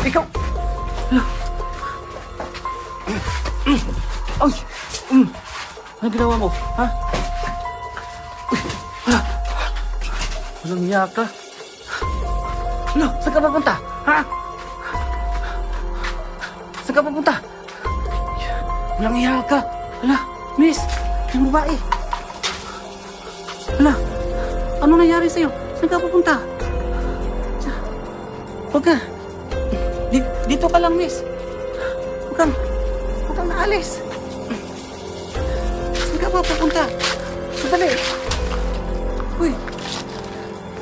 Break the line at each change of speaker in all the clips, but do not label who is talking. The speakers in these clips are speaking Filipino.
Ikaw! Ay! Ano ginawa mo? Ha? Walang hiya ka. Ano? Saan ka papunta? Ha? Saan ka papunta? Walang hiya ka. Hala, miss. Yung babae. Hala, ano nangyari sa'yo? Saan ka papunta? Huwag ka. Dito ka lang, miss. Huwag kang naalis. Saan ka papunta? Sandali. Uy.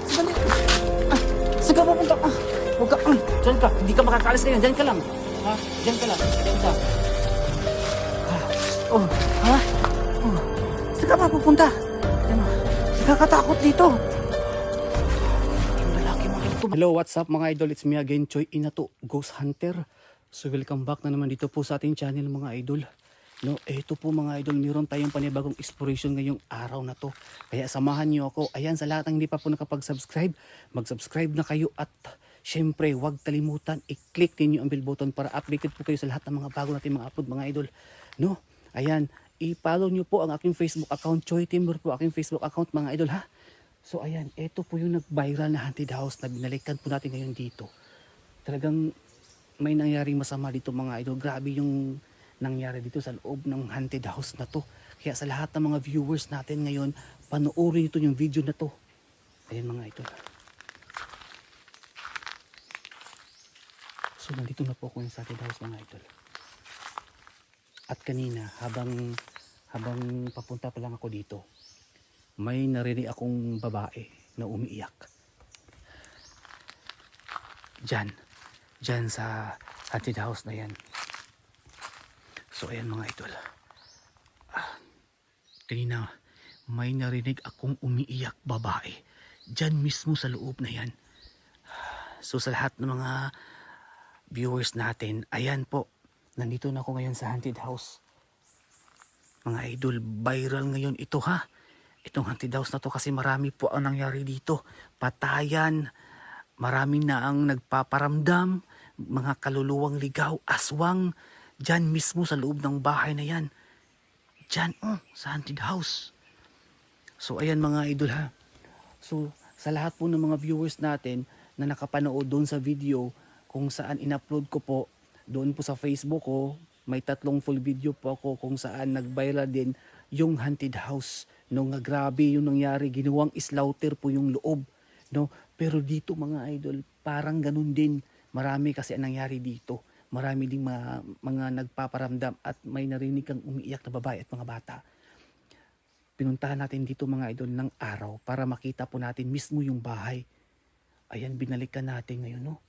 Sandali. Saan ka papunta? Huwag ka. Diyan ka. Hindi ka makakaalis ngayon. Diyan ka lang. Ha? Diyan ka lang. Diyan ka. Oh, ha? Oh. Saan ka papunta? Nakakatakot dito. Yung lalaki mo dito. Hello, what's up mga idol? It's me again, Choi Inato, Ghost Hunter. So welcome back na naman dito po sa ating channel mga idol. No, ito po mga idol, meron tayong panibagong exploration ngayong araw na to. Kaya samahan niyo ako. Ayan, sa lahat ng hindi pa po nakapag-subscribe, mag-subscribe na kayo at syempre, huwag kalimutan i-click ninyo ang bell button para updated po kayo sa lahat ng mga bago natin mga upload mga idol. No, ayan, i-follow nyo po ang aking Facebook account, Choi Timber po aking Facebook account mga idol ha. So ayan, ito po yung nag-viral na haunted house na binalikan po natin ngayon dito. Talagang may nangyaring masama dito mga idol. Grabe yung nangyari dito sa loob ng haunted house na to. Kaya sa lahat ng mga viewers natin ngayon, panoorin ito yung video na to. Ayan mga idol. So nandito na po ako sa haunted house mga idol. At kanina habang papunta pa lang ako dito, may narinig akong babae na umiiyak. Diyan sa haunted house na yan. So ayan mga idol. Kanina may narinig akong umiiyak babae. Diyan mismo sa loob na yan. So sa lahat ng mga viewers natin, ayan po. Nandito na ako ngayon sa haunted house. Mga idol, viral ngayon ito ha. Itong haunted house na to kasi marami po ang nangyari dito. Patayan, marami na ang nagpaparamdam, mga kaluluwang ligaw, aswang, dyan mismo sa loob ng bahay na yan. Dyan, sa haunted house. So ayan mga idol ha. So sa lahat po ng mga viewers natin na nakapanood doon sa video kung saan in-upload ko po, doon po sa Facebook ko, may 3 full video po ako kung saan nag-viral din yung haunted house. No, nga grabe yung nangyari, ginawang slaughter po yung loob. No, pero dito mga idol, parang ganun din. Marami kasi ang nangyari dito. Marami ding mga nagpaparamdam at may narinig kang umiiyak na babae at mga bata. Pinuntahan natin dito mga idol ng araw para makita po natin mismo yung bahay. Ayan, binalikan natin ngayon, no?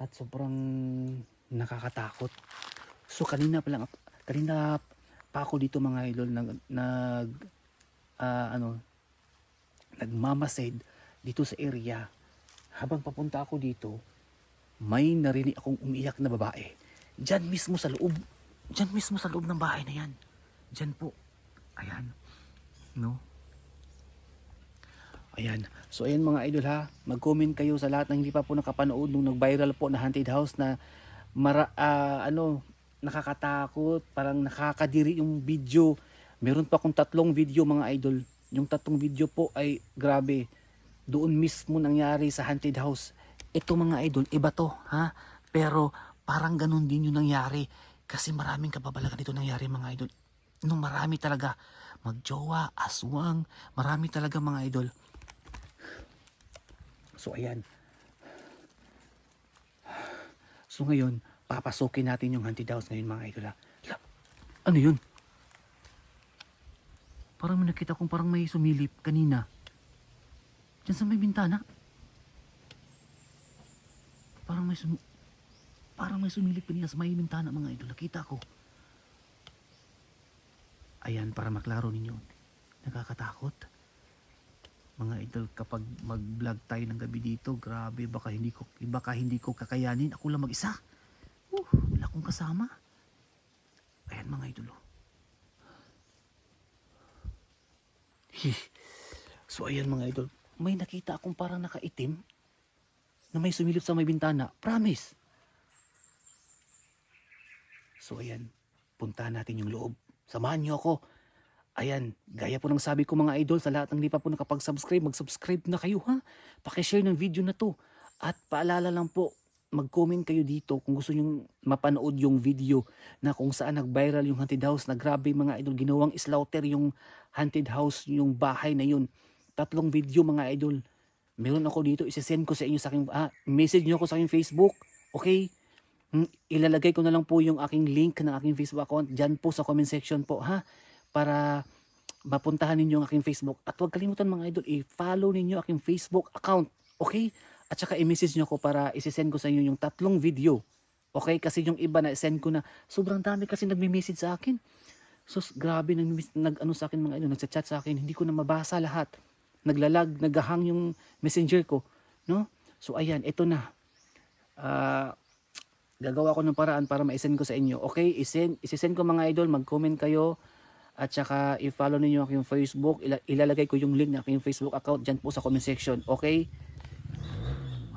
At sobrang nakakatakot. So kanina pa ako dito mga idol nagmamasid dito sa area. Habang papunta ako dito, may narinig akong umiiyak na babae. Diyan mismo sa loob ng bahay na yan. Diyan po. Ayan. No? Ayan. So ayan mga idol ha, mag-comment kayo sa lahat ng hindi pa po nakapanood nung nag-viral po na haunted house na nakakatakot, parang nakakadiri yung video. Meron pa akong 3 video mga idol. Yung 3 video po ay grabe. Doon mismo nangyari sa haunted house. Ito mga idol, iba to ha. Pero parang ganun din yung nangyari. Kasi maraming kababalagan dito nangyari mga idol. Nung marami talaga magjowa, aswang, marami talaga mga idol. So ayan. So ngayon, papasukin natin yung haunted house ngayon mga idol ha. Ano yun? Parang may nakita kong parang may sumilip kanina. Diyan sa may bintana. Parang may sumilip kanina sa may bintana mga idol. Nakita ko. Ayan, para maklaro ninyo. Nakakatakot. Mga idol, kapag mag-vlog tayo ng gabi dito, grabe, baka hindi ko kakayanin. Ako lang mag-isa. Wala akong kasama. Ayan mga idol. So ayan mga idol, may nakita akong parang nakaitim na may sumilip sa may bintana. Promise. So ayan, puntahan natin yung loob. Samahan niyo ako. Ayan, gaya po ng sabi ko mga idol, sa lahat ng hindi pa po nakapag-subscribe, mag-subscribe na kayo ha. Pakishare ng video na to. At paalala lang po, mag-comment kayo dito kung gusto nyong mapanood yung video na kung saan nag-viral yung haunted house na grabe mga idol, ginawang slaughter yung haunted house, yung bahay na yun. 3 video mga idol. Meron ako dito, isesend ko sa inyo sa aking, message nyo ako sa aking Facebook, okay? Ilalagay ko na lang po yung aking link ng aking Facebook account dyan po sa comment section po ha, para mapuntahan ninyo ang aking Facebook. At huwag kalimutan mga idol, i-follow ninyo aking Facebook account, okay? At saka i-message nyo ako para isi-send ko sa inyo yung 3 video, okay? Kasi yung iba na send ko na, sobrang dami kasi nagme-message sa akin. So grabe, nag-ano sa akin mga idol, nagchat sa akin, hindi ko na mabasa lahat. Naglalag, naghahang yung messenger ko, no? So ayan, ito na. Gagawa ko ng paraan para ma-send ko sa inyo. Okay, isi-send ko mga idol, mag-comment kayo at saka i-follow niyo aking Facebook. Ilalagay ko yung link ng aking Facebook account diyan po sa comment section. Okay?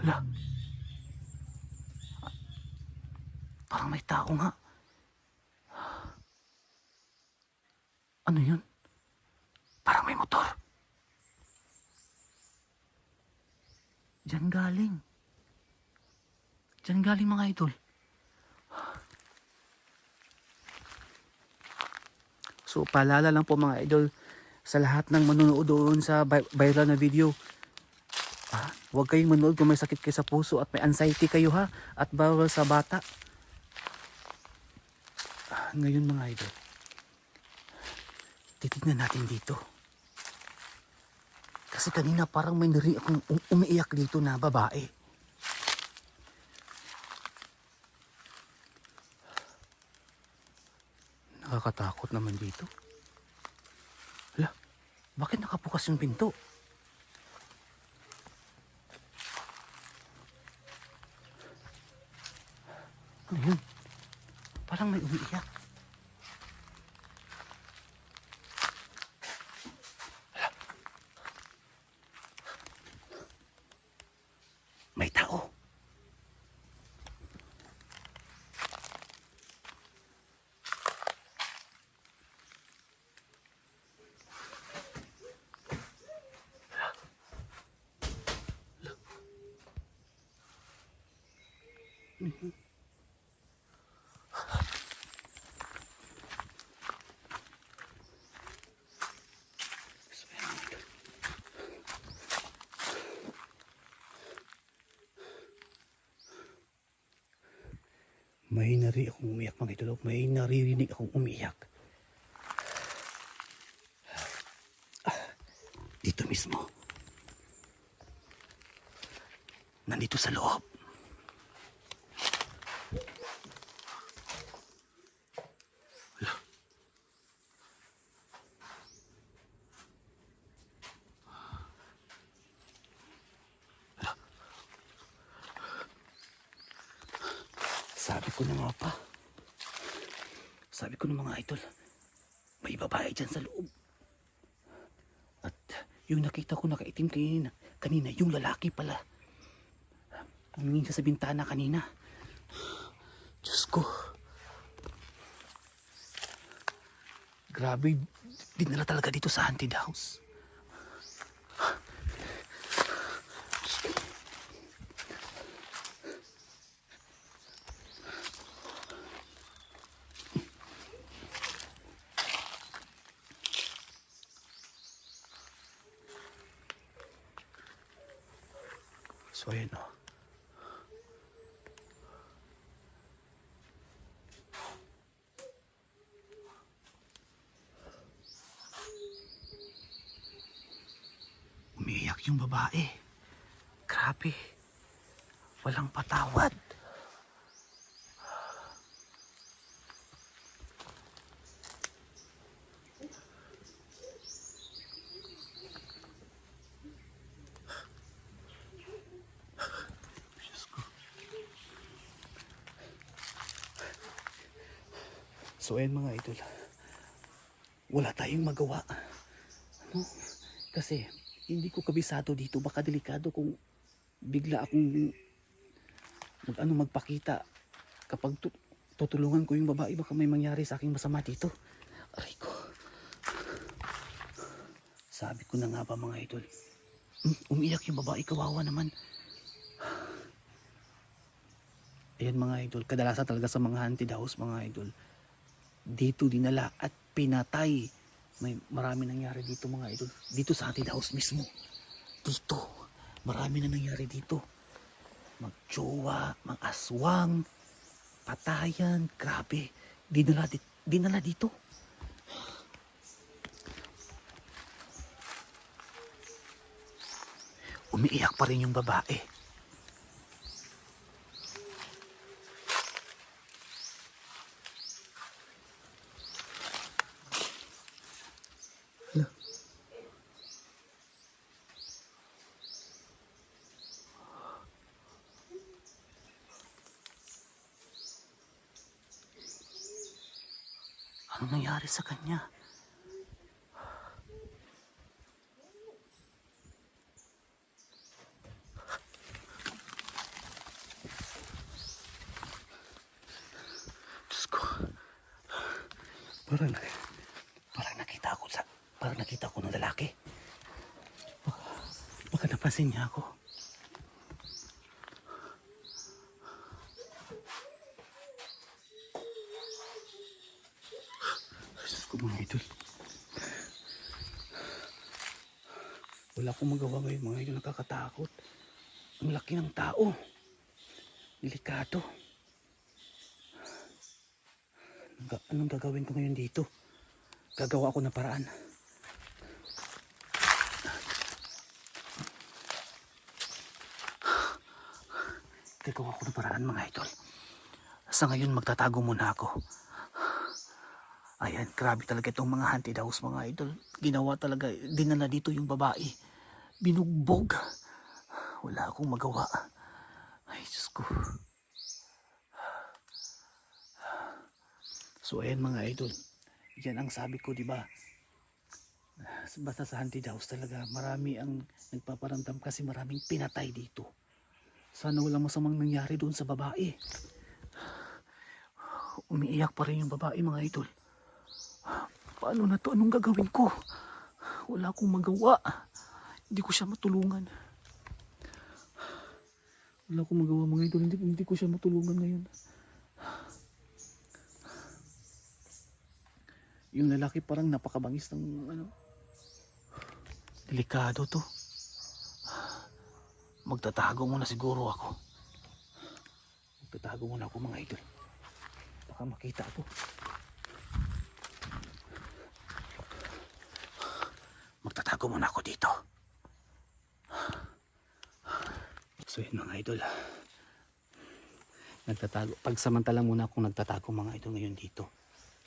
Wala. Parang may tao nga. Ano yun? Parang may motor. Diyan galing. Diyan galing mga idol. So paalala lang po mga idol sa lahat ng manonood doon sa viral na video. Huwag kayong manood kung may sakit kayo sa puso at may anxiety kayo ha. At bawal sa bata. Ngayon mga idol, titignan natin dito. Kasi kanina parang may narinig akong umiiyak dito na babae. Nakakatakot naman dito. Hala, bakit nakabukas yung pinto? Ano yun? Parang may umiiyak. Hala. May tao. May narinig akong umiyak mga idol. May naririnig akong umiyak. Dito mismo. Nandito sa loob. Hala. Hala. Sabi ko na nga pa. Sabi ko na mga idol, may babae dyan sa loob. At yung nakita ko nakaitim kanina, yung lalaki pala. Tumingin siya sa bintana kanina. Diyos ko. Grabe, dinala talaga dito sa haunted house. So ayan o. Umiiyak yung babae. Grabe. Walang patawad. So ayan mga idol, wala tayong magawa. Ano? Kasi hindi ko kabisado dito, baka delikado kung bigla akong magpakita kapag tutulungan ko yung babae. Baka may mangyari sa aking masama dito. Aray ko. Sabi ko na nga ba mga idol. Umiyak yung babae, kawawa naman. Ayan mga idol, kadalasan talaga sa mga haunted house mga idol. Dito dinala at pinatay. Marami nangyari dito mga idol. Dito sa haunted house mismo. Dito, marami na nangyari dito. Magjowa, mag-aswang, patayan, grabe. Dinala dito. Umiiyak pa rin yung babae. Hala. Anong nangyari sa kanya? Diyos ko. Parang nakita ko ng lalaki. Baka napansin niya ako. Diyos ko mga idol. Wala akong magawa ngayon mga idol, nakakatakot. Ang laki ng tao. Delikado. Anong gagawin ko ngayon dito? Gagawa ako ng paraan. Gagawa ko ng paraan mga idol. Sa ngayon magtatago muna ako. Ayan, grabe talaga itong mga haunted house mga idol. Ginawa talaga, dinala dito yung babae. Binugbog. Wala akong magawa. Ay, Diyos ko. So ayan mga idol. Yan ang sabi ko, di ba? Basta sa haunted house talaga, marami ang nagpaparamdam kasi maraming pinatay dito. Sana walang masamang nangyari doon sa babae. Umiiyak pa rin yung babae mga idol. Paano na to? Anong gagawin ko? Wala akong magawa. Hindi ko siya matulungan. Wala akong magawa mga idol. Hindi ko siya matulungan ngayon. Yung lalaki parang napakabangis ng ano. Delikado to. Magtatago muna siguro ako. Magtatago muna ako mga idol. Baka makita ako. Magtatago muna ako dito. So yun mga idol. Nagtatago. Pagsamantala muna akong nagtatago mga idol ngayon dito.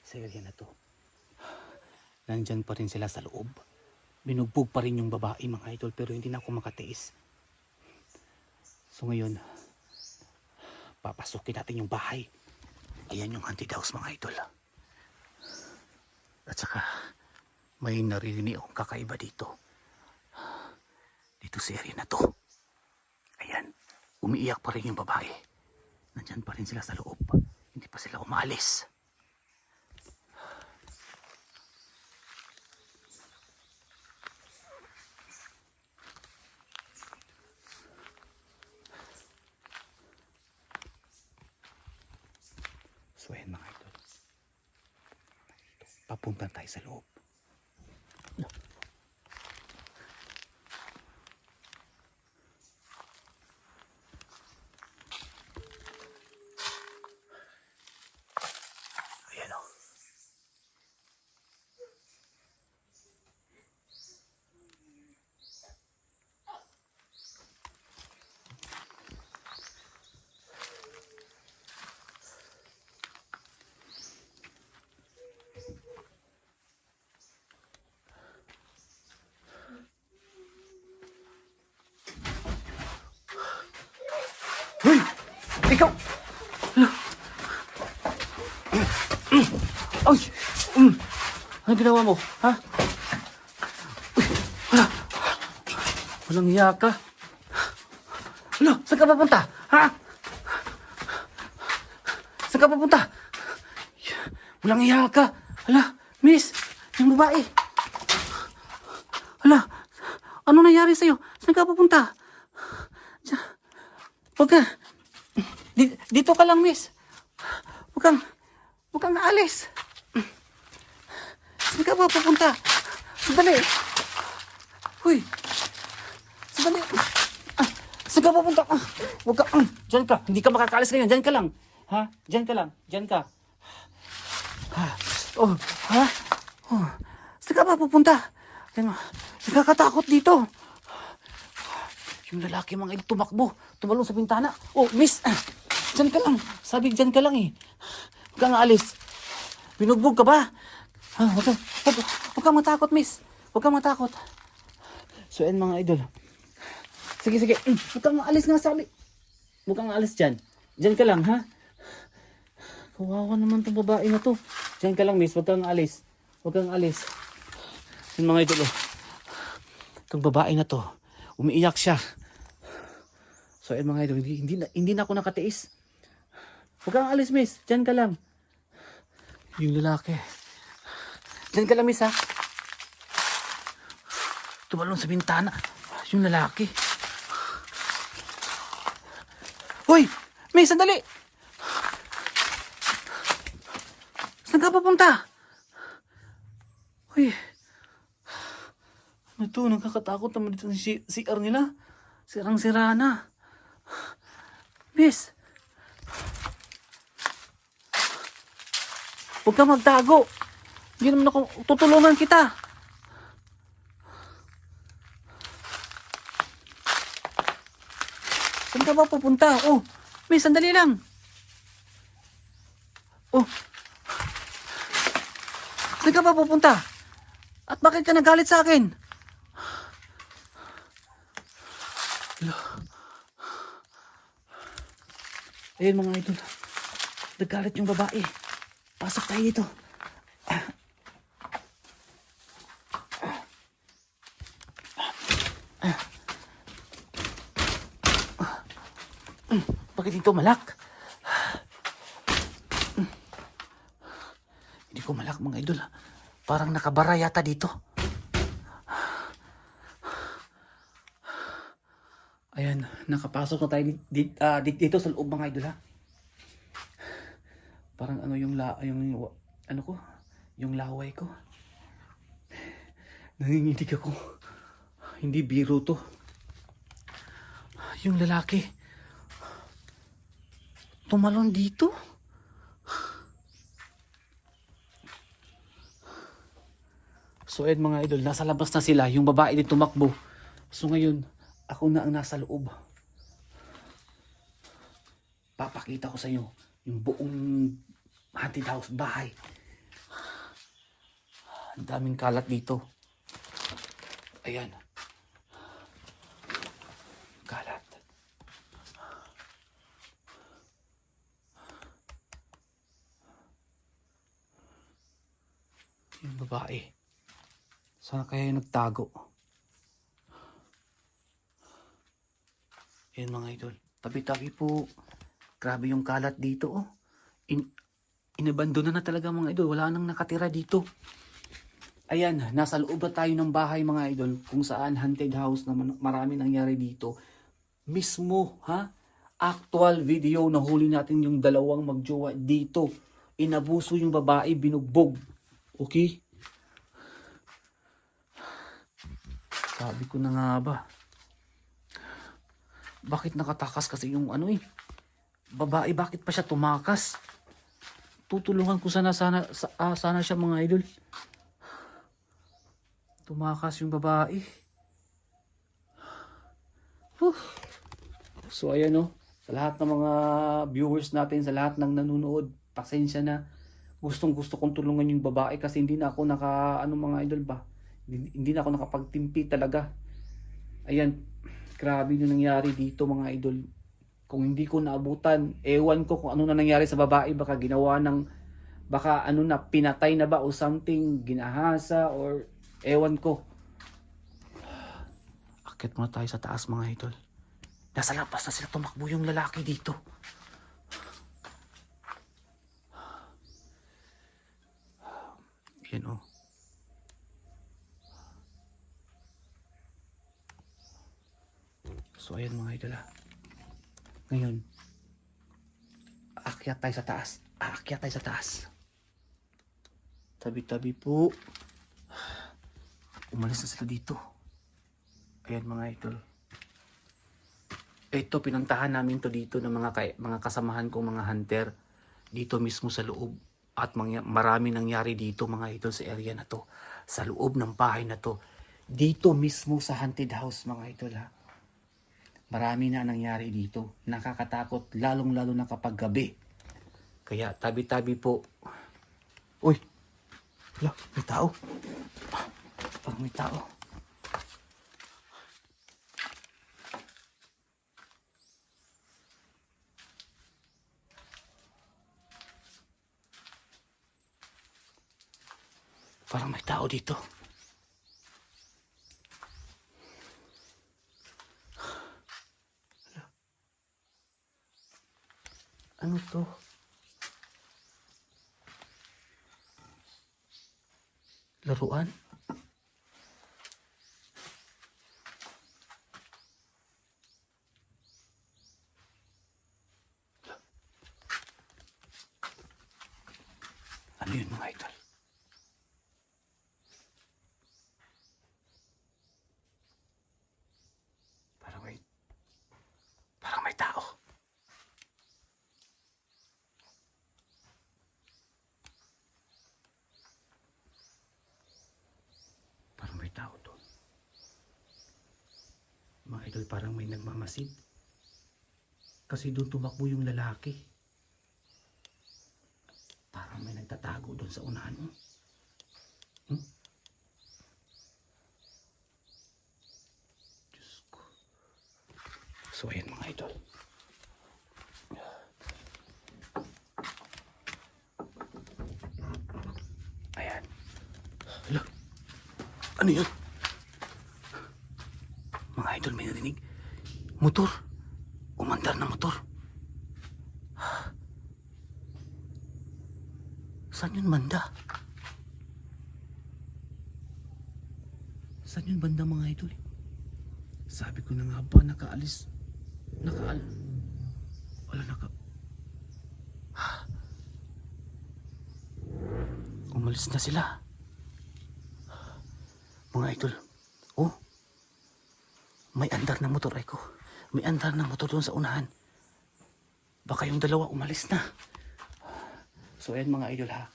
Sa area na to. Nandyan pa rin sila sa loob. Binugbog pa rin yung babae mga idol pero hindi na ako makatiis. So ngayon, papasukin natin yung bahay. Ayan yung haunted house mga idol. At saka, may naririnig akong kakaiba dito. Dito sa area na to. Ayan, umiiyak pa rin yung babae. Nandyan pa rin sila sa loob. Hindi pa sila umalis. So ayan mga idol. Papunta tayo sa loob. Ayan o. Hoy! Ikaw! Ay! Anong ginawa mo? Ha? Wala! Walang hiya ka. Hala! Saan ka papunta? Ha? Saan ka papunta? Walang iya ka. Hala, miss, yung babae. Hala, ano nangyari sa'yo? Saan ka papunta? Huwag ka. Dito ka lang, miss. Huwag kang aalis. Saan ka ba papunta? Sandali. Huy. Sandali. Saan ka papunta? Huwag ka. Diyan ka. Hindi ka makakaalis ngayon. Diyan ka lang. Ha? Diyan ka lang. Diyan ka. Oh, ha? Oh. Saan ka ba pupunta? Nakakatakot dito. Yung lalaki mga ito tumakbo. Tumalong sa bintana. Oh, miss. Diyan ka lang. Sabi diyan ka lang eh. Huwag kang aalis. Binugbog ka ba? Huwag kang matakot, miss. Huwag kang matakot. So, yan mga idol. Sige. Huwag kang aalis nga sabi. Huwag kang aalis dyan. Diyan ka lang, ha? Kawawa naman tong babae na to. Diyan ka lang, miss. Huwag kang aalis. Huwag kang aalis. Yan mga idol, oh. Itong babae na to, umiiyak siya. So, yan mga idol, hindi na ako nakatiis. Huwag kang aalis, miss. Diyan ka lang. Yung lalaki. Diyan ka lang, miss, ha? Tumalon sa bintana. Yung lalaki. Hoy! Miss, sandali! Saan ka papunta? Hoy! Ano to? Nakakatakot naman dito si CR nila. Sirang-sira na. Miss! Huwag ka magtago. Hindi naman ako, tutulungan kita. Saan ka ba pupunta? Oh, miss, sandali lang. Oh. Saan ka ba pupunta? At bakit ka nagalit sa akin? Ayun mga idol. Nagalit yung babae. Pasok tayo dito. Bakit dito malak? Hindi ko malak mga idol. Parang nakabara yata dito. Ayan, nakapasok na tayo dito sa loob mga idol ha. Parang ano yung ano ko, yung laway ko. Nanginginig ako. Hindi biro to. Yung lalaki tumalon dito. So ayan mga idol, nasa labas na sila. Yung babae din tumakbo. So ngayon, ako na ang nasa loob. Papakita ko sa inyo yung buong haunted house, bahay. Ang daming kalat dito. Ayan. Kalat. Yung babae. Saan kaya yung nagtago? Ayan mga idol. Tabi-tabi po. Grabe yung kalat dito oh. Inabandona na talaga mga idol. Wala nang nakatira dito. Ayan, nasa loob na tayo ng bahay mga idol. Kung saan haunted house na marami nangyari dito. Mismo ha? Actual video na huli natin yung dalawang magjowa dito. Inabuso yung babae, binugbog. Okay? Sabi ko na nga ba. Bakit nakatakas kasi yung ano eh. Babae, bakit pa siya tumakas? Tutulungan ko sana siya mga idol. Tumakas yung babae. So ayan oh. Sa lahat ng mga viewers natin, sa lahat ng nanonood, pasensya na. Gustong gusto kong tulungan yung babae kasi hindi na ako mga idol ba. Hindi na ako nakapagtimpi talaga. Ayan. Grabe yung nangyari dito mga idol. Kung hindi ko naabutan, ewan ko kung ano na nangyari sa babae. Baka ginawa ng, baka ano na, pinatay na ba o something, ginahasa or ewan ko. Akit muna tayo sa taas mga idol. Nasa labas na sila, tumakbo yung lalaki dito. Yan oh. So ayan mga idol ha. Ngayon, aakyat tayo sa taas. Aakyat tayo sa taas. Tabi-tabi po. Umalis na sila dito. Ayan mga idol. Ito, pinuntahan namin to dito ng mga kasamahan kong mga hunter. Dito mismo sa loob. At marami nangyari dito mga idol sa area na to. Sa loob ng bahay na to. Dito mismo sa haunted house mga idol ha. Marami na nangyari dito. Nakakatakot lalong-lalo na kapag gabi. Kaya tabi-tabi po. Uy! Hala, may tao. Parang may tao. Parang may tao dito. Ano to? Laruan? Ano yun mga idol? Parang may tao. Parang may tao doon. Mga idol, parang may nagmamasid. Kasi doon tumakbo yung lalaki. Parang may nagtatago doon sa unahan mo. Diyos ko. So ayan mga idol. Ayan. Hala. Ano yun? Mga idol, may narinig. Motor. Umandar na motor. Saan yun banda? Saan yun banda mga idol? Sabi ko na nga ba, nakaalis. Wala Umalis na sila. Mga idol. Oh. May andar na motor ay ko. May andar na motor doon sa unahan. Baka yung dalawa umalis na. So ayan mga idol ha.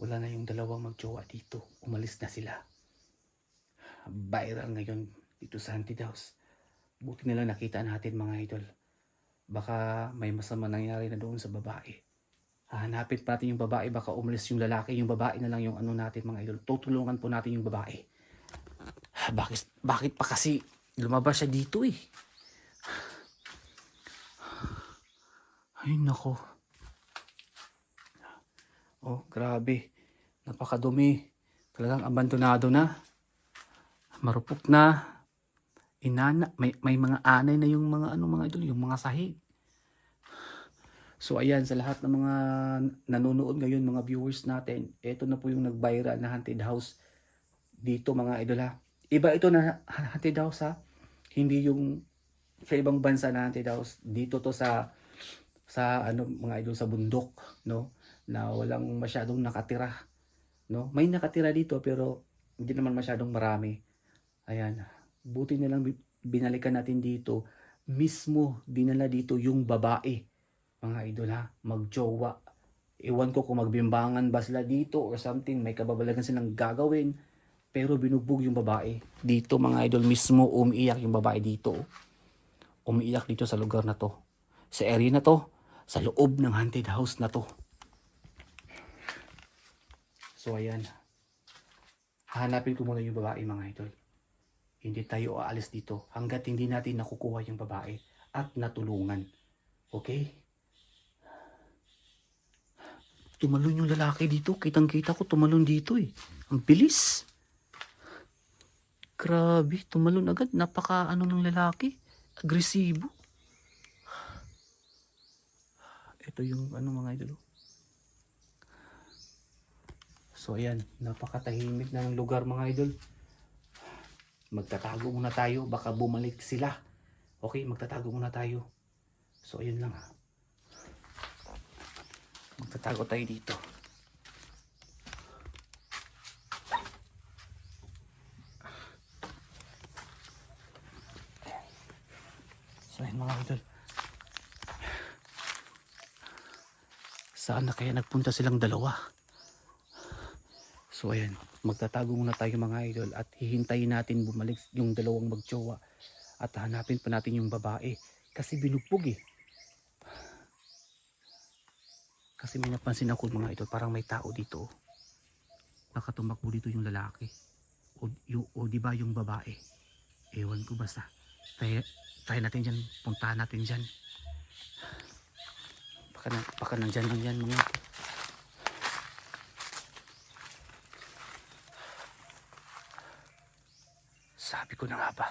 Wala na yung dalawang magjowa dito. Umalis na sila. Viral ngayon dito sa haunted house. Buti na lang nakita natin mga idol. Baka may masama nangyari na doon sa babae. Hahanapin pa natin yung babae. Baka umalis yung lalaki. Yung babae na lang yung ano natin mga idol. Tutulungan po natin yung babae. Bakit pa kasi lumabas siya dito eh. Ay nako. Oh, grabe. Napakadumi. Talagang abandonado na. Marupok na. Inana. May mga anay na yung mga mga idol, yung mga sahig. So ayan, sa lahat ng mga nanonood ngayon, mga viewers natin, ito na po yung nag-viral na haunted house dito mga idol ha. Iba ito na haunted house ha. Hindi yung sa ibang bansa na haunted house. Dito to sa mga idol sa bundok, no? Na walang masyadong nakatira, no? May nakatira dito pero hindi naman masyadong marami. Ayan. Buti na lang binalikan natin dito. Mismo dinala dito yung babae. Mga idol ha, magjowa. Iwan ko kung magbimbangan ba sila dito or something, may kababalagan silang gagawin. Pero binugbog yung babae. Dito mga idol, mismo umiiyak yung babae dito. Umiiyak dito sa lugar na to. Sa area na to. Sa loob ng haunted house na to. So ayan. Hahanapin ko muna yung babae mga idol. Hindi tayo aalis dito hanggat hindi natin nakukuha yung babae at natulungan. Okay? Tumalon yung lalaki dito. Kitang-kita ko tumalon dito eh. Ang bilis. Grabe, tumalon agad. Napaka ng lalaki. Agresibo. Ito yung mga idol. So ayan, napakatahimik na ng lugar mga idol. Magtatago muna tayo, baka bumalik sila. Okay, magtatago muna tayo. So ayun lang. Magtatago tayo dito. So ayun mga idol. Saan na kaya nagpunta silang dalawa? So ayan, magtatago muna tayo mga idol at hihintayin natin bumalik yung dalawang magjowa at hanapin pa natin yung babae kasi binugbog eh. Kasi may napansin ako mga idol, parang may tao dito. Nakatumakbo dito yung lalaki o di ba yung babae. Ewan ko basta. Try natin dyan, puntahan natin dyan. Baka nandyan lang yan mga. Sabi ko na nga ba.